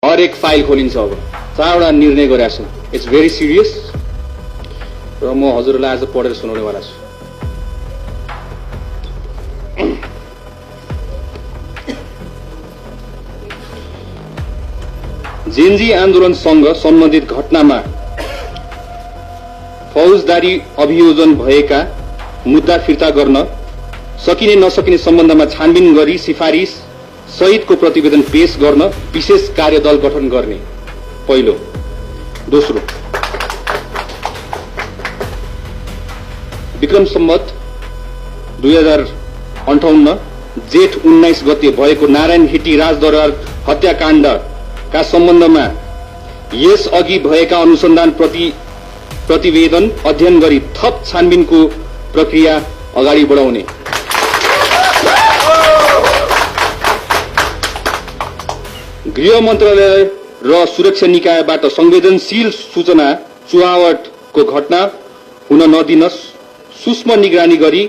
हरेक फाइल खोलिन्छ। अब 4वटा निर्णय गरेका छु। इट्स भेरी सिरियस र म हजुरलाई आज पढेर सुनाउनेवाला छु। जेनजी आन्दोलनसँग सम्बन्धित घटनामा फौजदारी अभियोजन भएका मुद्दा फिर्ता गर्न सकिने नसकिने सम्बन्धमा छानबिन गरी सिफारिस सहितको प्रतिवेदन पेश गर्न विशेष कार्यदल गठन गर्ने पहिलो। दोस्रो, विक्रम सम्वत 2058 जेठ 19 गते भएको नारायण हिटी राजदरबार हत्याकाण्डका सम्बन्धमा यस अघि भएका अनुसन्धान प्रतिवेदन अध्ययन गरी थप छानबिनको प्रक्रिया अगाडि बढाउने। गृह मन्त्रालय र सुरक्षा निकायबाट संवेदनशील सूचना चुहावटको घटना हुन नदिन सूक्ष्म निगरानी गरी